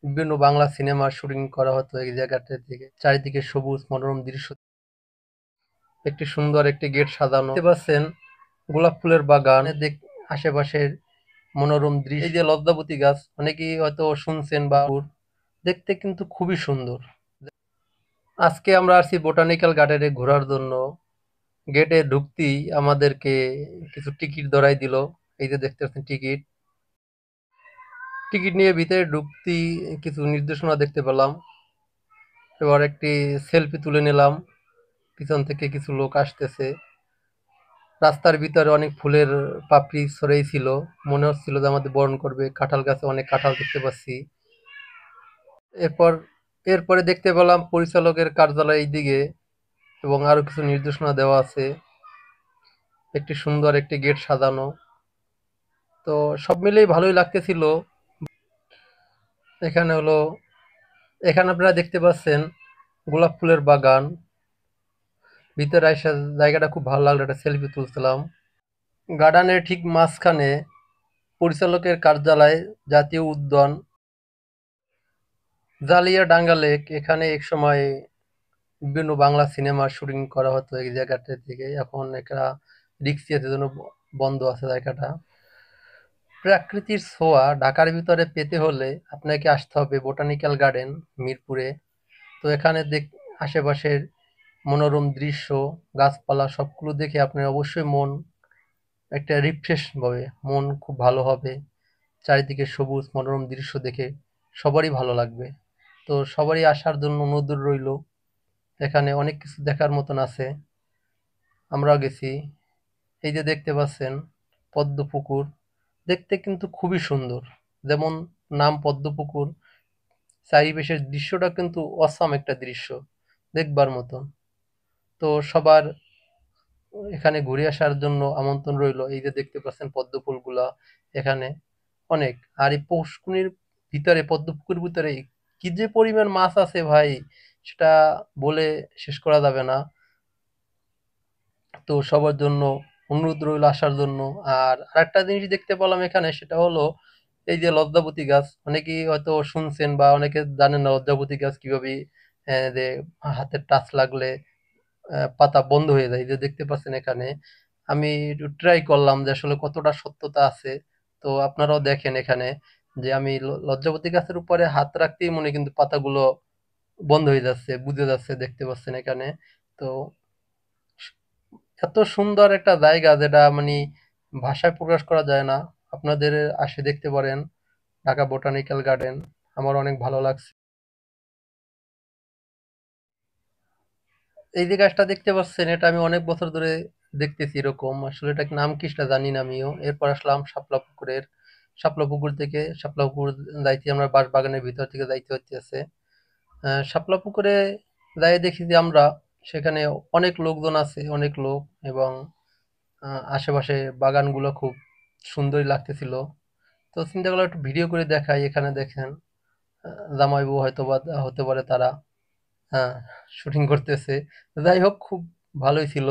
বিভিন্ন বাংলা সিনেমার শুটিং করা হতো এই জায়গাটা থেকে। চারিদিকে সবুজ মনোরম দৃশ্য, একটি সুন্দর একটি গেট সাজানো দেখতে পাচ্ছেন, গোলাপ ফুলের বাগান, আশেপাশের মনোরম দৃশ্য, এই যে লজ্জাবতী গাছ অনেকেই হয়তো শুনছেন বা দেখতে কিন্তু খুবই সুন্দর। আজকে আমরা আসছি বোটানিক্যাল গার্ডেনে ঘোরার জন্য। গেটে ঢুকতেই আমাদেরকে কিছু টিকিট ধরাই দিল। এই যে দেখতে পাচ্ছেন টিকিট। টিকিট নিয়ে ভিতরে ঢুকতেই কিছু নির্দেশনা দেখতে পেলাম। এবার একটি সেলফি তুলে নিলাম। পিছন থেকে কিছু লোক আসতেছে। রাস্তার ভিতরে অনেক ফুলের পাপড়ি ছড়িয়ে ছিল। মনে হচ্ছিল যে আমাদের বরণ করবে। কাঁঠাল গাছে অনেক কাঁঠাল দেখতে পাচ্ছি। এরপর এরপরে দেখতে পেলাম পরিচালকের কার্যালয় এইদিকে, এবং আরো কিছু নির্দেশনা দেওয়া আছে। একটি সুন্দর একটি গেট সাজানো। তো সব মিলিয়ে ভালোই লাগতেছিল। এখানে হলো এখানে আপনারা দেখতে পাচ্ছেন গোলাপ ফুলের বাগান। ভিতরে আইসা জায়গাটা খুব ভালো লাগলো, একটা সেলফি তুলছিলাম। গার্ডেনের ঠিক মাঝখানে পরিচালকের কার্যালয়, জাতীয় উদ্যান, জালিয়াডাঙ্গা লেক। এখানে একসময় বিভিন্ন বাংলা সিনেমার শুটিং করা হতো এই জায়গাটা থেকে। এখন এটা রিক্সি আছে জন্য বন্ধ আছে জায়গাটা। প্রাকৃতির ছোঁয়া ঢাকার ভিতরে পেতে হলে আপনাকে আসতে হবে বোটানিক্যাল গার্ডেন, মিরপুরে। তো এখানে আশেপাশের মনোরম দৃশ্য, গাছপালা সবগুলো দেখে আপনার অবশ্যই মন একটা রিফ্রেশ হবে, মন খুব ভালো হবে। চারিদিকে সবুজ মনোরম দৃশ্য দেখে সবারই ভালো লাগবে। তো সবারই আসার জন্য অনুরোধ রইল। এখানে অনেক কিছু দেখার মতন আছে। আমরাও গেছি। এই যে দেখতে পাচ্ছেন পদ্ম পুকুর, দেখতে কিন্তু খুবই সুন্দর। যেমন নাম পদ্ম পুকুর, চারিপাশের দৃশ্যটা কিন্তু অসাম একটা দৃশ্য, দেখবার মতন। তো সবার এখানে ঘুরে আসার জন্য আমন্ত্রণ রইল। এই যে দেখতে পাচ্ছেন পদ্ম ফুলগুলা এখানে অনেক। আর এই পুষ্করিণীর ভিতরে, পদ্ম পুকুরের ভিতরে কি যে পরিমাণ মাছ আছে ভাই, সেটা বলে শেষ করা যাবে না। তো সবার জন্য অনুরোধ রইল আসার জন্য। আর আরেকটা জিনিস দেখতে পেলাম এখানে, সেটা হলো এই যে লজ্জাবতী গাছ। অনেকেই হয়তো শুনছেন বা অনেকে জানেন না লজ্জাবতী গাছ কিভাবে যে হাতের টাচ লাগলে পাতা বন্ধ হয়ে যায়। এই যে দেখতে পাচ্ছেন এখানে। আমি একটু ট্রাই করলাম যে আসলে কতটা সত্যতা আছে। তো আপনারাও দেখেন এখানে যে আমি লজ্জাবতী গাছের উপরে হাত রাখতেই মনে কিন্তু পাতাগুলো বন্ধ হয়ে যাচ্ছে, বুঝে যাচ্ছে, দেখতে পাচ্ছেন এখানে। তো এত সুন্দর একটা জায়গা যেটা মানে ভাষায় প্রকাশ করা যায় না। আপনাদের আসে দেখতে পারেন ঢাকা বোটানিক্যাল গার্ডেন। আমার অনেক ভালো লাগছে। এই যে গাছটা দেখতে পাচ্ছেন, এটা আমি অনেক বছর ধরে দেখতেছি এরকম। আসলে এটা নাম কি সেটা জানি না আমিও। এরপর আসলাম শাপলা পুকুরের। শাপলা পুকুর থেকে শাপলা পুকুর যাইতে আমরা বাঁশ বাগানের ভিতর থেকে যাইতে হইতেছে। শাপলা পুকুরে যাই দেখি যে আমরা সেখানে অনেক লোকজন আছে, অনেক লোক, এবং আশেপাশে বাগানগুলো খুব সুন্দরই লাগতেছিল। তো চিন্তা করলাম একটু ভিডিও করে দেখাই। এখানে দেখেন জামাই বউ হয়তো বা হতে পারে তারা, হ্যাঁ, শুটিং করতেছে। যাই হোক, খুব ভালোই ছিল।